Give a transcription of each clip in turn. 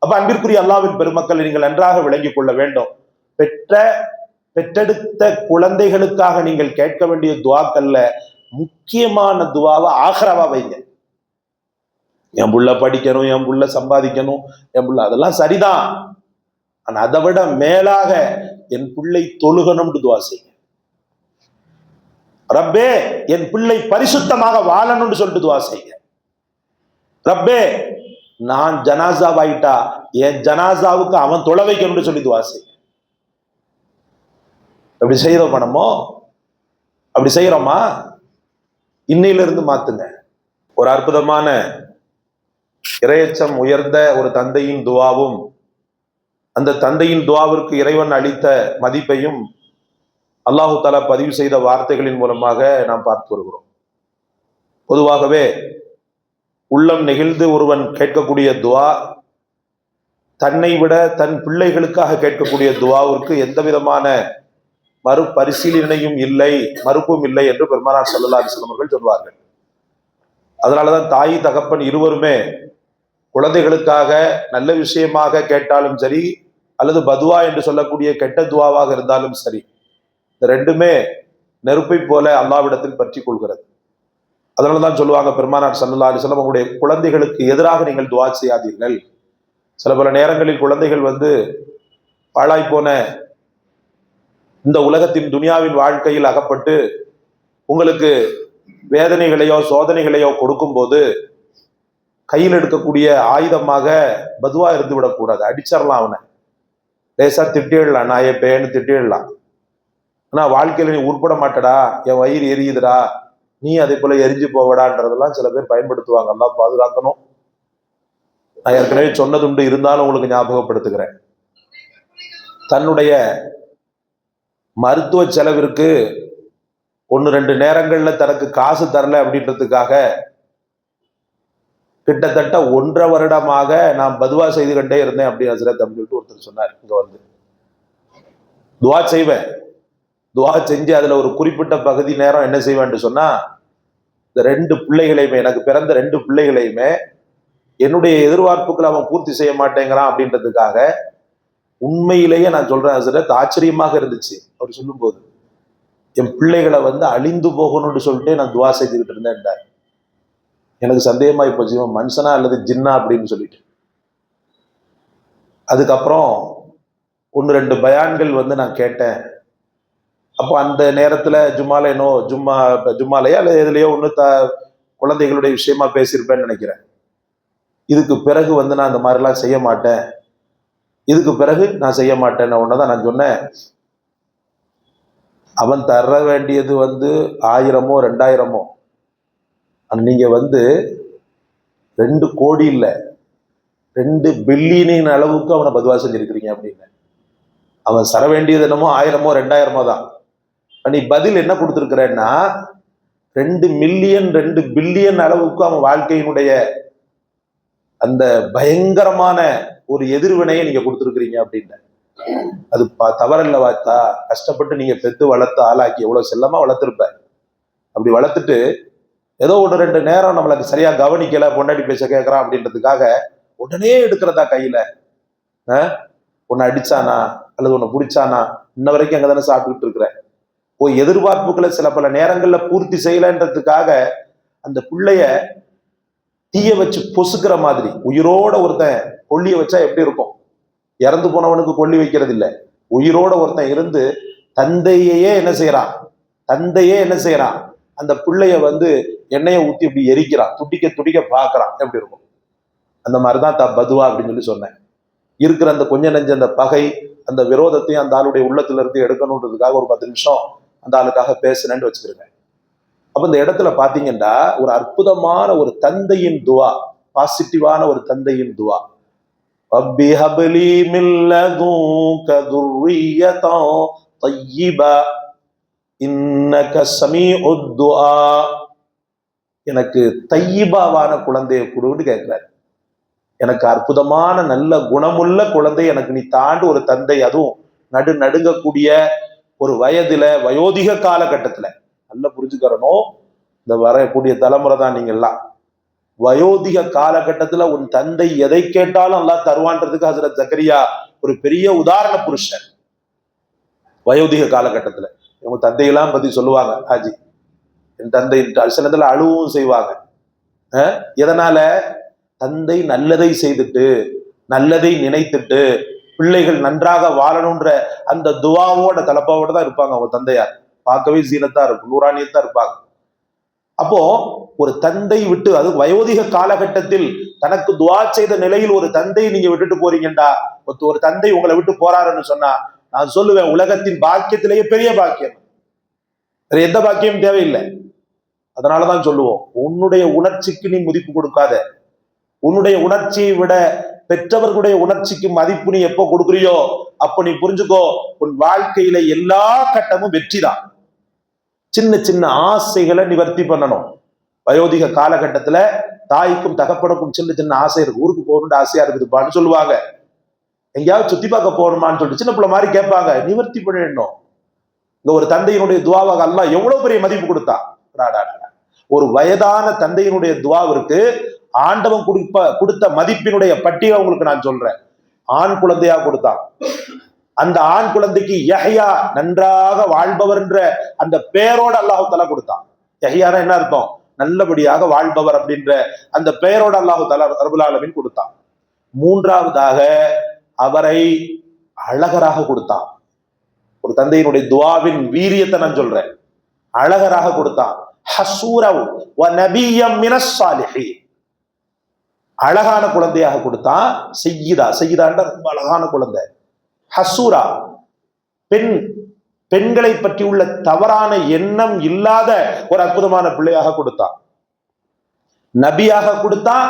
அப்ப அன்பிற்குரிய அல்லாஹ்வின் பெருமக்களை நீங்கள் நன்றாக விளங்கிக் கொள்ள வேண்டும். பெற்றெடுத்த குழந்தைகளுக்காக நீங்கள் கேட்க வேண்டிய துவாக்கள்ல முக்கியமான துவாவை ஆഖിറவா வைங்க. என் புள்ள படிக்கணும், என் புள்ள சம்பாதிக்கணும், என் புள்ள அதெல்லாம் சரிதான். ஆனா அதை விட மேலாக என் பிள்ளை தொழுகணும்னு துவா செய்யுங்க. ரப்பே என் பிள்ளை பரிசுத்தமாக வாழணும்னு சொல்லிட்டு துவா செய்யுங்க. ரப்பே நான் ஜனாசாவாயிட்டா என் ஜனாசாவுக்கு அவன் தொலை வைக்கணும்னு சொல்லி துவா செய்யுங்க. அப்படி செய்யறோமா நம்ம? அப்படி செய்யறோமா? இன்னையில இருந்து மாத்துங்க. ஒரு அற்புதமான இறையச்சம் உயர்ந்த ஒரு தந்தையின் துவாவும் அந்த தந்தையின் துவாவிற்கு இறைவன் அளித்த மதிப்பையும் அல்லாஹு தஆலா பதிவு செய்த வார்த்தைகளின் மூலமாக நாம் பார்த்து வருகிறோம். பொதுவாகவே உள்ளம் நெகிழ்ந்து ஒருவன் கேட்கக்கூடிய துவா தன்னை விட தன் பிள்ளைகளுக்காக கேட்கக்கூடிய துவாவிற்கு எந்த விதமான மறுபரிசீலனையும் இல்லை, மறுப்பும் இல்லை என்று பெருமானார் ஸல்லல்லாஹு அலைஹி வஸல்லம் அவர்கள் சொல்வார்கள். அதனாலதான் தாய் தகப்பன் இருவருமே குழந்தைகளுக்காக நல்ல விஷயமாக கேட்டாலும் சரி அல்லது பதுவா என்று சொல்லக்கூடிய கெட்ட துவாவாக இருந்தாலும் சரி, இந்த ரெண்டுமே நெருப்பை போல அல்லாஹ்விடத்தில் பற்றி கொள்கிறது. அதனாலதான் சொல்லுவாங்க பெருமானார் ஸல்லல்லாஹு அலைஹி வஸல்லம், உங்களுடைய குழந்தைகளுக்கு எதிராக நீங்கள் துவா செய்யாதீர்கள். சில பல நேரங்களில் குழந்தைகள் பாழாய் போன இந்த உலகத்தின் துனியாவின் வாழ்க்கையில் அகப்பட்டு உங்களுக்கு வேதனைகளையோ சோதனைகளையோ கொடுக்கும் போது கையில் எடுக்கக்கூடிய ஆயுதமாக பதுவா இருந்து விடக்கூடாது. அடிச்சிடலாம், அவனை லேசா திட்டிடலாம், நான் என் பேன்னு திட்டிடலாம். ஆனா வாழ்க்கையில நீ உட்பட மாட்டடா, என் வயிறு எரியுதுடா, நீ அதே போல எரிஞ்சு போவடான்றதெல்லாம் சில பேர் பயன்படுத்துவாங்க. எல்லாம் பாதுகாக்கணும். நான் ஏற்கனவே சொன்னதுண்டு, இருந்தாலும் உங்களுக்கு ஞாபகப்படுத்துகிறேன். தன்னுடைய மருத்துவ செலவிற்கு 1-2 நேரங்கள்ல தனக்கு காசு தரல அப்படின்றதுக்காக கிட்டத்தட்ட 1.5 வருடமாக நான் பதுவா செய்து கொண்டே இருந்தேன் அப்படின்னு ஹஸ்ரத் அப்படின்னு ஒருத்தர் சொன்னார். இங்க துவா செய்வேன், துவா செஞ்சு அதுல ஒரு குறிப்பிட்ட பகுதி நேரம் என்ன செய்வேன் சொன்னா, இந்த 2 பிள்ளைகளையுமே, எனக்கு பிறந்த 2 பிள்ளைகளையுமே என்னுடைய எதிர்பார்ப்புகளை அவன் பூர்த்தி செய்ய மாட்டேங்கிறான் அப்படின்றதுக்காக, உண்மையிலேயே நான் சொல்றேன் ஹஸ்ரத், ஆச்சரியமாக இருந்துச்சு அவர் சொல்லும் போது. என் பிள்ளைகளை அழிந்து போகணும்னு சொல்லிட்டு நான் துவா செஞ்சுக்கிட்டு இருந்தேன். எனக்கு சந்தேகமா போச்சு, இவன் மனுஷனா அல்லது ஜின்னா அப்படின்னு சொல்லிட்டு. அதுக்கப்புறம் 1-2 பயான்கள் நான் கேட்டேன். அப்போ அந்த நேரத்துல ஜும்மாலையா அல்லது எதுலையோ குழந்தைகளுடைய விஷயமா பேசியிருப்பேன்னு நினைக்கிறேன். இதுக்கு பிறகு நான் அந்த மாதிரிலாம் செய்ய மாட்டேன், இதுக்கு பிறகு நான் செய்ய மாட்டேன்னு ஒன்னதான் நான் சொன்னேன். அவன் தர வேண்டியது 1000மோ 2000மோ, நீங்க 2 கோடி இல்ல 2 பில்லியனின் அளவுக்கு அவனை பதுவா செஞ்சிருக்கிறீங்க அப்படின்னு. அவன் தர வேண்டியது என்னமோ 1000மோ 2000மோ தான். நீ பதில் என்ன கொடுத்துருக்கிறன்னா 2 மில்லியன் 2 பில்லியன் அளவுக்கு அவன் வாழ்க்கையினுடைய அந்த பயங்கரமான ஒரு எதிர்வினையை நீங்க கொடுத்துருக்கிறீங்க அப்படின்னு. அது தவறல்ல வாத்தா, கஷ்டப்பட்டு நீங்க பெத்து வளர்த்து ஆளாக்கி எவ்வளவு செல்லமா வளர்த்துருப்ப. அப்படி வளர்த்துட்டு ஏதோ 1-2 நேரம் நம்மளுக்கு சரியா கவனிக்கல, பொண்டாட்டி பேச கேட்கறான் அப்படின்றதுக்காக உடனே எடுக்கிறதா கையில, உன்னை அடிச்சானா அல்லது உன்னை பிடிச்சானா, இன்ன வரைக்கும் அங்க தானே சாப்பிட்டுட்டு இருக்கிற. எதிர்பார்ப்புகளை சில பல நேரங்கள்ல பூர்த்தி செய்யலன்றதுக்காக அந்த பிள்ளைய தீய வச்சு பொசுக்கிற மாதிரி, உயிரோட ஒருத்தன் கொல்லிய வச்சா எப்படி இருக்கும்? இறந்து போனவனுக்கு கொல்லி வைக்கிறது இல்லை, உயிரோட ஒருத்தன் இருந்து தந்தையே என்ன செய்யறான், அந்த பிள்ளைய எண்ணெயை ஊத்தி இப்படி எரிக்கிறான், துடிக்க பாக்குறான், எப்படி இருக்கும்? அந்த மாதிரிதான் பதுவா அப்படின்னு சொல்லி சொன்னேன். இருக்கிற அந்த கொஞ்ச நெஞ்ச அந்த பகை, அந்த விரோதத்தையும் அந்த ஆளுடைய உள்ளத்துல இருந்து எடுக்கணுன்றதுக்காக ஒரு 10 நிமிஷம் அந்த ஆளுக்காக பேசுனேன்னு வச்சுக்கிறேன். அப்ப இந்த இடத்துல பாத்தீங்கன்னா ஒரு அற்புதமான ஒரு தந்தையின் துவா, பாசிட்டிவான ஒரு தந்தையின் துவா. ரப்பி ஹப்லி மின் லதுன்க துர்ரியத்தன் தய்யிபா இன்னக ஸமீஉத் துஆ. எனக்கு தையிபாவான குழந்தையை கொடுன்னு கேட்கிறாரு. எனக்கு அற்புதமான நல்ல குணமுள்ள குழந்தை எனக்கு நீ தாண்டு ஒரு தந்தை, அதுவும் நடுங்கக்கூடிய ஒரு வயதுல, வயோதிக காலகட்டத்துல. நல்லா புரிஞ்சுக்கிறணும், இந்த வரக்கூடிய தலைமுறை தான் நீங்க எல்லாம். வயோதிக காலகட்டத்துல உன் தந்தை எதை கேட்டாலும் அல்லாஹ் தருவான்றதுக்கு ஹசரத் ஜக்கரியா ஒரு பெரிய உதாரண புருஷன். வயோதிக காலகட்டத்துல இவங்க தந்தையெல்லாம் பத்தி சொல்லுவாங்க, ஹாஜி என் தந்தை சிலத்துல அழுவும் செய்வாங்க. எதனால? தந்தை நல்லதை செய்துட்டு நல்லதை நினைத்துட்டு பிள்ளைகள் நன்றாக வாழணுன்ற அந்த துவாவோட தலப்பாவோட தான் இருப்பாங்க அவங்க தந்தையார். பார்க்கவே சீனத்தா இருக்கும், நூறானியத்தா இருப்பாங்க. அப்போ ஒரு தந்தை விட்டு, அது வயோதிக காலகட்டத்தில் தனக்கு துவா செய்த நிலையில் ஒரு தந்தை நீங்க விட்டுட்டு போறீங்கடா, ஒரு தந்தை உங்களை விட்டு போறாருன்னு சொன்னா நான் சொல்லுவேன் உலகத்தின் பாக்கியத்திலேயே பெரிய பாக்கியம், வேற எந்த பாக்கியம் தேவையில்லை. அதனாலதான் சொல்லுவோம், உன்னுடைய உணர்ச்சிக்கு நீ மதிப்பு கொடுக்காத. உன்னுடைய உணர்ச்சியை விட பெற்றவர்களுடைய உணர்ச்சிக்கு மதிப்பு நீ எப்போ கொடுக்குறியோ அப்போ நீ புரிஞ்சுக்கோ, உன் வாழ்க்கையில எல்லா கட்டமும் வெற்றி தான். சின்ன சின்ன ஆசைகளை நிவர்த்தி பண்ணணும். வயோதிக காலகட்டத்துல தாய்க்கும் தகப்பனுக்கும் சின்ன சின்ன ஆசை இருக்கு. ஊருக்கு போகணும்னு ஆசையா இருக்குதுப்பான்னு சொல்லுவாங்க. எங்கேயாவது சுத்தி பார்க்க போகணுமான்னு சொல்லிட்டு சின்ன பிள்ளை மாதிரி கேட்பாங்க, நிவர்த்தி பண்ணிடணும். இந்த ஒரு தந்தையினுடைய துவாவாக அல்லாஹ் எவ்வளவு பெரிய மதிப்பு கொடுத்தா. ஒரு வயதான தந்தையினுடைய துவாவிற்கு ஆண்டவன் கொடுத்த மதிப்பினுடைய பட்டியலை உங்களுக்கு நான் சொல்றேன். ஆண் குழந்தையா கொடுத்தான். அந்த ஆண் குழந்தைக்கு யஹ்யா, நன்றாக வாழ்பவர் என்ற அந்த பெயரோட அல்லாஹு தஆலா கொடுத்தான். யஹ்யானா என்ன அர்த்தம்? நல்லபடியாக வாழ்பவர் அப்படின்ற அந்த பெயரோட அல்லாஹு தஆலா ரப்புல் ஆலமீன் கொடுத்தான். மூன்றாவதாக அவரை அழகராக கொடுத்தான். ஒரு தந்தையினுடைய துவாவின் வீரியத்தை நான் சொல்றேன். அழகராக கொடுத்தான். ஹசூரவ் வ நபிய்யம் மினஸ் சாலிஹீன், அழகான குழந்தையாக கொடுத்தான். செய்யிதான்ற ரொம்ப அழகான குழந்தை. ஹசூரா, பெண்களை பற்றி உள்ள தவறான எண்ணம் இல்லாத ஒரு அற்புதமான பிள்ளையாக கொடுத்தான். நபியாக கொடுத்தான்.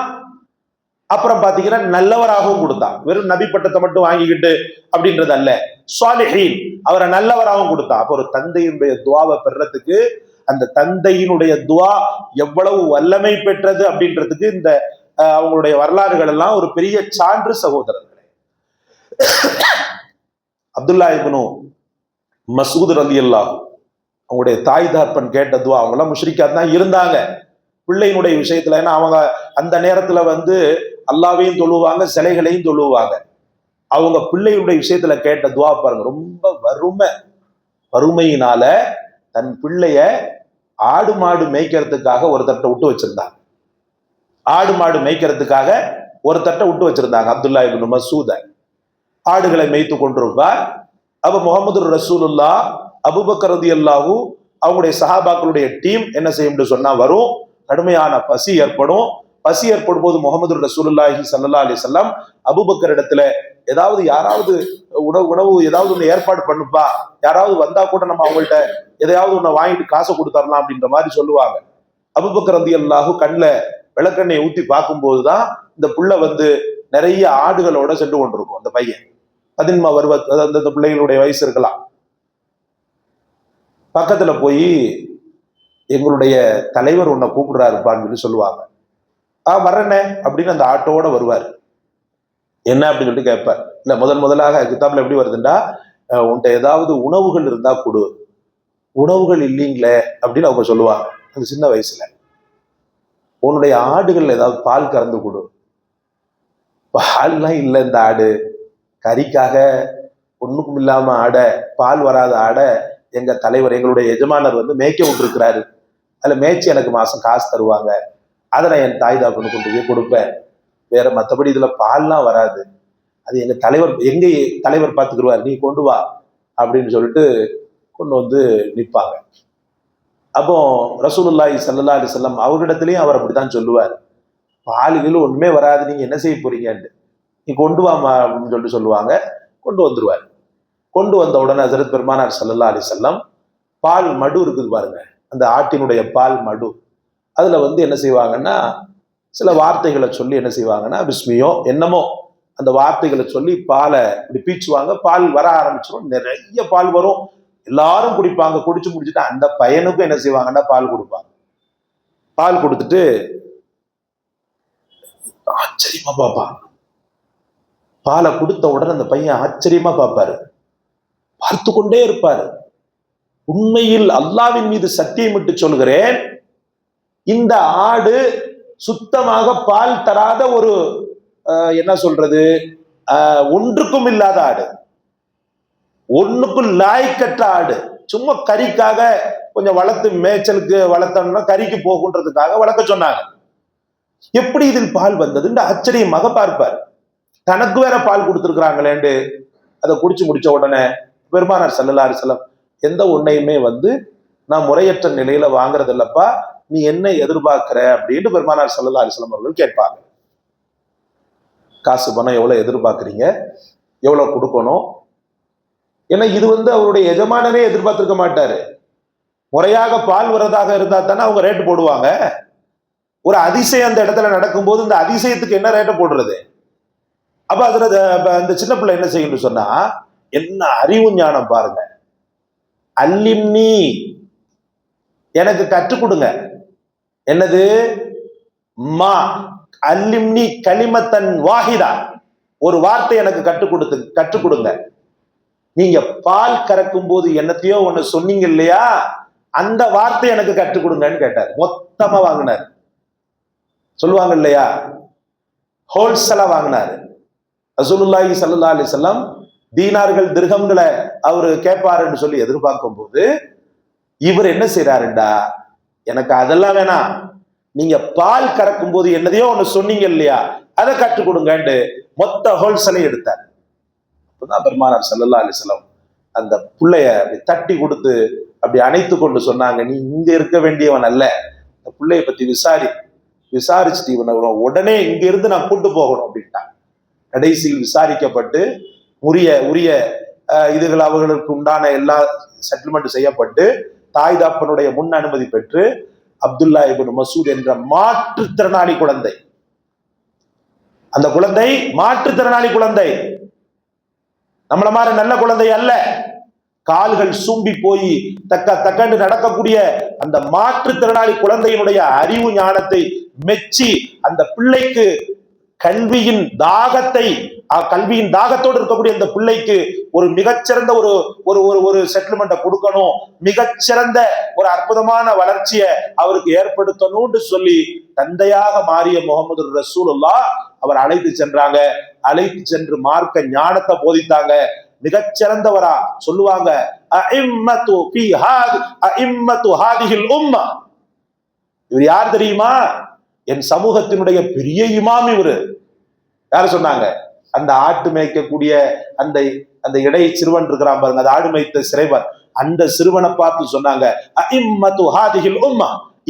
அப்புறம் பாத்தீங்கன்னா நல்லவராகவும் கொடுத்தான். வெறும் நபி பட்டத்தை மட்டும் வாங்கிக்கிட்டு அப்படின்றது அல்ல, சாலிஹீன், அவரை நல்லவராகவும் கொடுத்தான். அப்போ ஒரு தந்தையினுடைய துவாவை பெறறதுக்கு, அந்த தந்தையினுடைய துவா எவ்வளவு வல்லமை பெற்றது அப்படின்றதுக்கு இந்த அவங்களுடைய வரலாறுகள் எல்லாம் ஒரு பெரிய சான்று சகோதரர்களே. அப்துல்லா இப்னு மசூத் ரலியல்லாஹு அவங்களுடைய தாய் தகப்பன் கேட்ட துவா, அவங்க எல்லாம் முஷ்ரிக்காத் தான் இருந்தாங்க பிள்ளையினுடைய விஷயத்துல. ஏன்னா அவங்க அந்த நேரத்துல அல்லாவையும் தொழுவாங்க, சிலைகளையும் தொழுவாங்க. அவங்க பிள்ளையுடைய விஷயத்துல கேட்ட துவா பாருங்க, ரொம்ப வறுமையினால தன் பிள்ளைய ஆடு மாடு மேய்க்கிறதுக்காக ஒரு தட்டை விட்டு வச்சிருந்தாங்க. ஆடு மாடு மேய்க்கிறதுக்காக ஒரு தட்டை விட்டு வச்சிருந்தாங்க. அப்துல்லா இப்னு மசூத ஆடுகளை மேய்த்து கொண்டிருப்பார். அப்ப முகமது ரசூலுல்லாஹ், அபூபக்கர் ரலியல்லாஹு அவங்களுடைய சஹாபாக்களுடைய டீம் என்ன செய்யும் சொன்னா வரும். கடுமையான பசி ஏற்படும். பசி ஏற்படும் போது முகமது ரசூலுல்லாஹி ஸல்லல்லாஹு அலைஹி வஸல்லம் அபூபக்கர் இடத்துல யாராவது உணவு ஏதாவது ஒண்ணு ஏற்பாடு பண்ணுப்பா, யாராவது வந்தா கூட நம்ம அவங்கள்ட்ட எதையாவது ஒண்ணு வாங்கிட்டு காசை கொடுத்தரலாம் அப்படின்ற மாதிரி சொல்லுவாங்க. அபூபக்கர் ரலியல்லாஹு கண்ணுல விளக்கெண்ணெய் ஊத்தி பார்க்கும்போதுதான் இந்த புள்ள நிறைய ஆடுகளோட சென்று கொண்டிருக்கும். அந்த பையன் 16 அந்த பிள்ளைகளுடைய வயசு இருக்கலாம். பக்கத்துல போய் எங்களுடைய தலைவர் உன்னை கூப்பிடுறாருப்பான்னு சொல்லி சொல்லுவாங்க. வர்றேனே அப்படின்னு அந்த ஆட்டோட வருவார். என்ன அப்படின்னு சொல்லிட்டு கேட்பார். இல்ல முதலாக கிதாப்ல எப்படி வருதுண்டா, உன்கிட்ட ஏதாவது உணவுகள் இருந்தா கொடு, உணவுகள் இல்லைங்களே அப்படின்னு அவங்க சொல்லுவாங்க. அந்த சின்ன வயசுல உன்னுடைய ஆடுகள் ஏதாவது பால் கறந்து கொடு. பால்லாம் இல்லை, இந்த ஆடு கறிக்காக ஒண்ணுக்கும் இல்லாம பால் வராத எங்க தலைவர், எங்களுடைய எஜமானர் மேய்க்க விட்டுருக்கிறாரு, அதுல மேய்ச்சி எனக்கு மாசம் காசு தருவாங்க, அதை நான் என் தாய் தாப்பனுக்கு கொண்டு போய் கொடுப்பேன், வேற மற்றபடி இதுல பால்லாம் வராது, அது எங்க தலைவர் பார்த்துக்கிடுவார், நீ கொண்டு வா அப்படின்னு சொல்லிட்டு கொண்டு நிற்பாங்க. அப்போ ரசூலுல்லாஹி ஸல்லல்லாஹு அலைஹி வஸல்லம் அவரிடத்துலயும் அவர் அப்படித்தான் சொல்லுவார், பாலுகள் ஒண்ணுமே வராது, நீங்க என்ன செய்ய போறீங்கன்னு, நீ கொண்டு வாமா அப்படின்னு சொல்லிட்டு சொல்லுவாங்க. கொண்டு வந்துருவார். கொண்டு வந்த உடனே ஹஸரத் பெருமானார் ஸல்லல்லாஹு அலைஹி வஸல்லம் பால் மடு இருக்குது பாருங்க, அந்த ஆட்டினுடைய பால் மடு, அதுல என்ன செய்வாங்கன்னா சில வார்த்தைகளை சொல்லி என்ன செய்வாங்கன்னா பிஸ்மியோ என்னமோ அந்த வார்த்தைகளை சொல்லி பாலை இப்படி பீச்சுவாங்க. பால் வர ஆரம்பிச்சிடும், நிறைய பால் வரும், எல்லாரும் குடிப்பாங்க. குடிச்சு முடிச்சுட்டு அந்த பையனுக்கும் என்ன செய்வாங்கன்னா பால் கொடுப்பாங்க. பால் கொடுத்துட்டு ஆச்சரியமா பார்ப்பாங்க. பாலை கொடுத்த உடனே அந்த பையன் ஆச்சரியமா பார்ப்பாரு, பார்த்து கொண்டே இருப்பாரு. உண்மையில் அல்லாஹ்வின் மீது சத்தியமிட்டு சொல்கிறேன், இந்த ஆடு சுத்தமாக பால் தராத ஒரு என்ன சொல்றது, ஒன்றுக்கும் இல்லாத ஆடு, ஒண்ணுக்கும் லாய்க்கற்ற ஆடு. சும்மா கறிக்காக கொஞ்சம் வளர்த்து மேய்ச்சலுக்கு வளர்த்தோம்னா கறிக்கு போகுன்றதுக்காக வளர்க்க சொன்னாங்க. எப்படி இதில் பால் வந்ததுன்னு ஆச்சரியமாக பார்ப்பார். தனக்கு வேற பால் கொடுத்துருக்குறாங்களேண்டு அதை குடிச்சு முடிச்ச உடனே பெருமானார் ஸல்லல்லாஹு அலைஹி வஸல்லம் எந்த ஒன்னையுமே நான் முறையற்ற நிலையில வாங்குறது இல்லப்பா, நீ என்ன எதிர்பார்க்கிற அப்படின்னு பெருமானார் ஸல்லல்லாஹு அலைஹி வஸல்லம் அவர்கள் கேட்பாங்க. காசு பணம் எவ்வளவு எதிர்பார்க்குறீங்க, எவ்வளவு கொடுக்கணும்? ஏன்னா இது அவருடைய எஜமானரே எதிர்பார்த்திருக்க மாட்டாரு. முறையாக பால் வரதாக இருந்தா தானே அவங்க ரேட்டு போடுவாங்க. ஒரு அதிசயம் அந்த இடத்துல நடக்கும்போது இந்த அதிசயத்துக்கு என்ன ரேட்டை போடுறது? அப்ப அதுல அந்த சின்ன பிள்ளை என்ன செய்யணும்னு சொன்னா, என்ன அறிவு ஞானம் பாருங்க. அல்லிம்னி, எனக்கு கற்றுக் கொடுங்க. என்னது? மா அல்லிம்னி கலிமத்தன் வாஹிதா, ஒரு வார்த்தை எனக்கு கற்றுக் கொடுங்க. நீங்க பால் கறக்கும் போது என்னத்தையோ ஒண்ணு சொன்னீங்க இல்லையா, அந்த வார்த்தை எனக்கு கற்றுக் கொடுங்கன்னு கேட்டார். மொத்தமா வாங்கினார். சொல்லுவாங்க இல்லையா, ஹோல்சேலா வாங்கினாரு. ரசூலுல்லாஹி ஸல்லல்லாஹு அலைஹி வஸல்லம் தீனார்கள் திர்ஹம்களை அவரு கேட்பாருன்னு சொல்லி எதிர்பார்க்கும் போது இவர் என்ன செய்யறாருண்டா, எனக்கு அதெல்லாம் வேணாம், நீங்க பால் கறக்கும் போது என்னதையோ ஒண்ணு சொன்னீங்க இல்லையா, அதை கற்றுக் கொடுங்கன்னு மொத்த ஹோல்சேலை எடுத்தார். அப்பதான் பெருமானார் ஸல்லல்லாஹு அலைஹி வஸல்லம் அந்த பிள்ளைய அப்படி தட்டி கொடுத்து அப்படி அணைத்து கொண்டு சொன்னாங்க, நீ இங்க இருக்க வேண்டியவன் அல்ல, இந்த பிள்ளைய பத்தி விசாரிச்சுட்டு இவனை உடனே இங்க இருந்து நான் கூட்டு போகணும் அப்படின்ட்டான். கடைசியில் விசாரிக்கப்பட்டு உரிய இதுகள் அவர்களுக்கு உண்டான எல்லா செட்டில்மெண்ட் செய்யப்பட்டு தாய் தாப்பனுடைய முன் அனுமதி பெற்று அப்துல்லா இப்னு மசூத் என்ற மாற்றுத்திறனாளி குழந்தை, அந்த குழந்தை மாற்றுத்திறனாளி குழந்தை, நம்மள மாதிரி நல்ல குழந்தை அல்ல, கால்கள் சூம்பி போய் தக்கண்டு நடக்கக்கூடிய அந்த மாற்றுத்திறனாளி குழந்தையினுடைய அறிவு ஞானத்தை மெச்சி அந்த பிள்ளைக்கு கல்வியின் தாகத்தோடு இருக்கக்கூடிய அந்த பிள்ளைக்கு ஒரு மிகச்சிறந்த ஒரு செட்டில்மெண்ட்டை கொடுக்கணும், மிகச்சிறந்த ஒரு அற்புதமான வளர்ச்சியை அவருக்கு ஏற்படுத்தணும்னு சொல்லி தந்தையாக மாறிய முகமது ரசூலுல்லாஹ் அவர் அழைத்து சென்றாங்க. அழைத்து சென்று மார்க்க ஞானத்தை போதித்தாங்க. மிகச்சிறந்தவரா சொல்லுவாங்க, இவர் யார் தெரியுமா? என் சமூகத்தினுடைய பெரிய இமாம் இவரு. யாரு சொன்னாங்க? அந்த ஆட்டு மேய்க்கக்கூடிய அந்த இடை சிறுவன் இருக்கிறான் பாருங்க, அந்த ஆடு மேய்த்த சிறைவர், அந்த சிறுவனை பார்த்து சொன்னாங்க,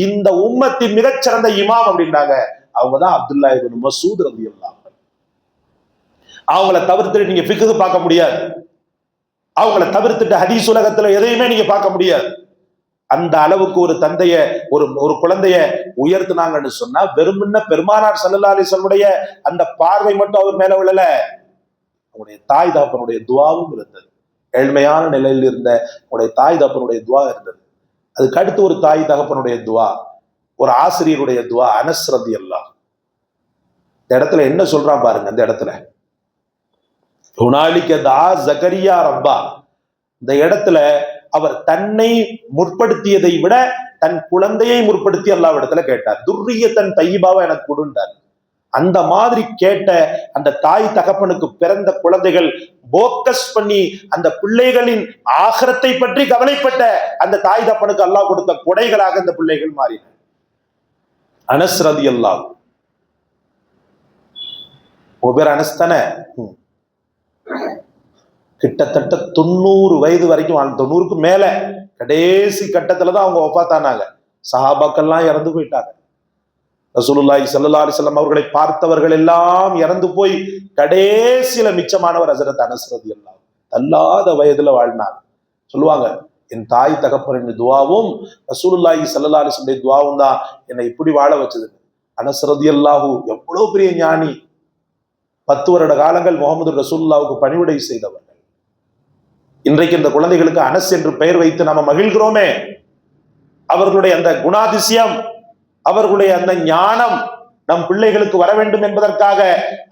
இந்த உம்மத்தின் மிகச்சிறந்த இமாம் அப்படின்னாங்க. அவங்கதான் அப்துல்லா இப்னு மசூத் ரலியல்லாஹு அன்ஹு. அவங்கள தவிர்த்துட்டு நீங்க ஃபிக்ஹ் பார்க்க முடியாது, அவங்கள தவிர்த்துட்டு ஹதீஸ் உலகத்துல எதையுமே நீங்க பார்க்க முடியாது. அந்த அளவுக்கு ஒரு தந்தைய ஒரு குழந்தைய உயர்த்தினாங்கன்னு சொன்னா வெறும்ன பெருமானார் ஸல்லல்லாஹு அலைஹி வஸல்லம் அந்த பார்வை மட்டும் அவர் மேல விழல, அவருடைய தாய் தாப்பனுடைய துஆவும் இருந்தது. ஏழ்மையான நிலையில் இருந்த உடைய தாய் தாப்பனுடைய துஆ இருந்தது. அதுக்கு அடுத்து ஒரு தாய் தகப்பனுடைய துஆ, ஒரு ஆசிரியருடைய துஆ. அனஸ் ரலியல்லாஹு, இந்த இடத்துல என்ன சொல்றான் பாருங்க. இந்த இடத்துல ஹுனாலிக தஆ ஜக்கரியா ரப்பா, இந்த இடத்துல அவர் தன்னை முற்படுத்தியதை விட தன் குழந்தையை முற்படுத்தி அல்லாஹ்விடத்துல கேட்டார். துர்ரியத்தன் தையிபாவை எனக்கு கொடுண்டார். அந்த மாதிரி கேட்ட அந்த தாய் தகப்பனுக்கு பிறந்த குழந்தைகள் போக்கஸ் பண்ணி அந்த பிள்ளைகளின் ஆகிரத்தை பற்றி கவலைப்பட்ட அந்த தாய் தகப்பனுக்கு அல்லாஹ் கொடுத்த கொடைகளாக இந்த பிள்ளைகள் மாறின. அனஸ் ரலியல்லாஹு, உங்க பேர் அனஸ் தானே? கிட்டத்தட்ட 90 வயது வரைக்கும் 90க்கு மேல கடைசி கட்டத்துலதான் அவங்க வஃபாத்தானாங்க. சஹாபாக்கள்லாம் இறந்து போயிட்டாங்க. ரசூலுல்லாஹி ஸல்லல்லாஹு அலைஹி வஸல்லம் அவர்களை பார்த்தவர்கள் எல்லாம் இறந்து போய் கடைசியில மிச்சமானவர் ஹஜ்ரத் அனஸ் ரலியல்லாஹு. தள்ளாத வயதுல வாழ்ந்தாங்க. சொல்லுவாங்க, என் தாய் தகப்பனின் துஆவும் ரசூலுல்லாஹி ஸல்லல்லாஹு அலைஹி வஸல்லம் துஆவும் தான் என்னை இப்படி வாழ வச்சது. அனஸ் ரலியல்லாஹு எவ்வளவு பெரிய ஞானி. 10 வருட காலங்கள் முகமது ரசூலுல்லாஹுக்கு பணிவிடை செய்தவர். இன்றைக்கு இந்த குழந்தைகளுக்கு அனஸ் என்று பெயர் வைத்து நாம மகிழ்கிறோமே, அவர்களுடைய அந்த குணாதிசயம், அவர்களுடைய அந்த ஞானம் நம் பிள்ளைகளுக்கு வர வேண்டும் என்பதற்காக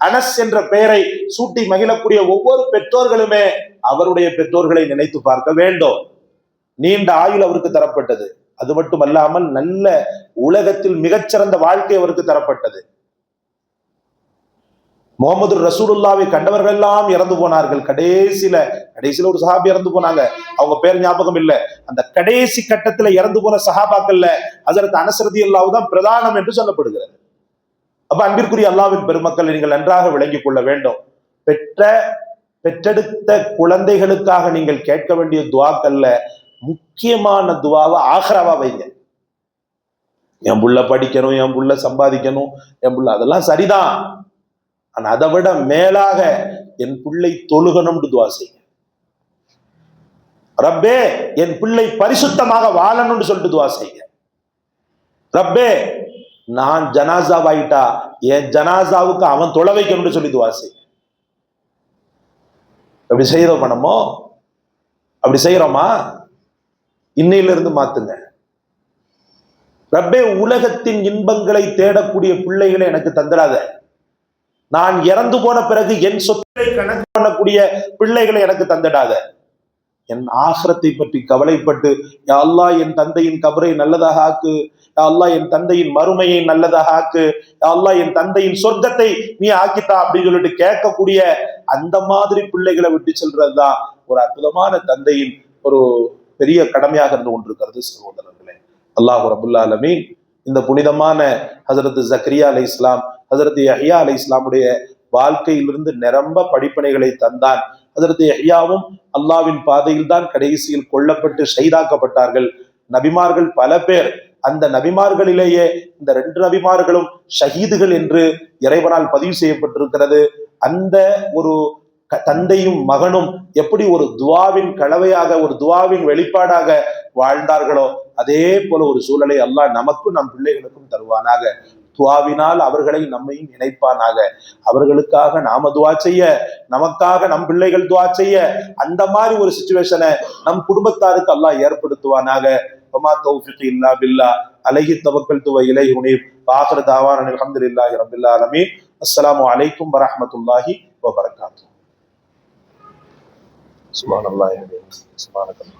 அனஸ் என்ற பெயரை சூட்டி மகிழக்கூடிய ஒவ்வொரு பெற்றோர்களுமே அவருடைய பெற்றோர்களை நினைத்து பார்க்க வேண்டும். நீண்ட ஆயுள் அவருக்கு தரப்பட்டது. அது மட்டுமல்லாமல் நல்ல உலகத்தில் மிகச்சிறந்த வாழ்க்கை அவருக்கு தரப்பட்டது. முகமது ரசூலுல்லாவை கண்டவர்கள் எல்லாம் இறந்து போனார்கள். கடைசியில ஒரு சஹாபி இறந்து போனாங்க, அவங்க பேர் ஞாபகம் இல்லை. அந்த கடைசி கட்டத்துல இறந்து போன சஹாபாக்கள்ல ஹஜ்ரத் அனஸ் ரலியல்லாஹு தான் பிரதானம் என்று சொல்லப்படுகிறது. அப்ப அன்பிற்குரிய அல்லாஹ்வின் பெருமக்கள், நீங்கள் நன்றாக விளங்கிக் கொள்ள வேண்டும். பெற்றெடுத்த குழந்தைகளுக்காக நீங்கள் கேட்க வேண்டிய துவாக்கள்ல முக்கியமான துவாவை ஆஹ்ராவா வைங்க. என் புள்ள படிக்கணும், என் புள்ள சம்பாதிக்கணும், என் புள்ள அதெல்லாம் சரிதான். ஆனா அதை விட மேலாக என் பிள்ளை தொழுகணும்னு துவா செய்யுங்க. ரப்பே என் பிள்ளை பரிசுத்தமாக வாழணும்னு சொல்லிட்டு துவா செய்யுங்க. ரப்பே நான் ஜனாசாவாயிட்டா என் ஜனாசாவுக்கு அவன் தொலை வைக்கணும்னு சொல்லி துவா செய்யுங்க. அப்படி செய்யறோமா? அப்படி செய்யறோமா? இன்னையிலிருந்து மாத்துங்க. ரப்பே உலகத்தின் இன்பங்களை தேடக்கூடிய பிள்ளைகளை எனக்கு தந்துடாத. நான் இறந்து போன பிறகு என் சொத்தை கணக்கு பண்ணக்கூடிய பிள்ளைகளை எனக்கு தந்துடாத. என் ஆகிரத்தை பற்றி கவலைப்பட்டு, யா அல்லாஹ் என் தந்தையின் கபரை நல்லதாக ஆக்கு, யா அல்லாஹ் என் தந்தையின் மறுமையை நல்லதாக ஆக்கு, யா அல்லாஹ் என் தந்தையின் சொர்க்கத்தை நீ ஆக்கித்தா அப்படின்னு சொல்லிட்டு கேட்கக்கூடிய அந்த மாதிரி பிள்ளைகளை விட்டு செல்றதுதான் ஒரு அற்புதமான தந்தையின் ஒரு பெரிய கடமையாக இருந்து கொண்டிருக்கிறது. சகோதரர்களே, அல்லாஹ் ரப்புல் ஆலமீன் இந்த புனிதமான ஹஜ்ரத் ஜக்கரியா அலைஹிஸ்ஸலாம், ஹஜ்ரத் யஹ்யா அலைஹிஸ்ஸலாமுடைய வாழ்க்கையிலிருந்து நிரம்ப படிப்பினைகளை தந்தான். ஹஜ்ரத் யஹ்யாவும் அல்லாஹ்வின் பாதையில் தான் கடைசியில் கொல்லப்பட்டு ஷஹீதாக்கப்பட்டார்கள். நபிமார்கள் பல பேர், அந்த நபிமார்களிலேயே இந்த 2 நபிமார்களும் ஷஹீதுகள் என்று இறைவனால் பதிவு செய்யப்பட்டிருக்கிறது. அந்த ஒரு தந்தையும் மகனும் எப்படி ஒரு துவாவின் கலவையாக, ஒரு துவாவின் வெளிப்பாடாக வாழ்ந்தார்களோ அதே போல ஒரு சூழலை அல்லாஹ் நமக்கும் நம் பிள்ளைகளுக்கும் தருவானாக. துவாவினால் அவர்களை நம்மையும் இணைப்பானாக. அவர்களுக்காக நாம துவா செய்ய, நமக்காக நம் பிள்ளைகள் துவா செய்ய, அந்த மாதிரி ஒரு சிச்சுவேஷனை நம் குடும்பத்தாருக்கு அல்லாஹ் ஏற்படுத்துவானாக. வமா தௌஃபீக் இல்லா பில்லாஹ் அலைஹி தவக்கல்து வ இலைஹி உனீப். ஆகிரு தாவானா அல்ஹம்துலில்லாஹி ரப்பில் ஆலமீன். அஸ்ஸலாமு அலைக்கும் வரஹ்மத்துல்லாஹி வ பரகாத்துஹு. சுப்ஹானல்லாஹி வ பிஹம்திஹி சுப்ஹானக்கல்லாஹ்.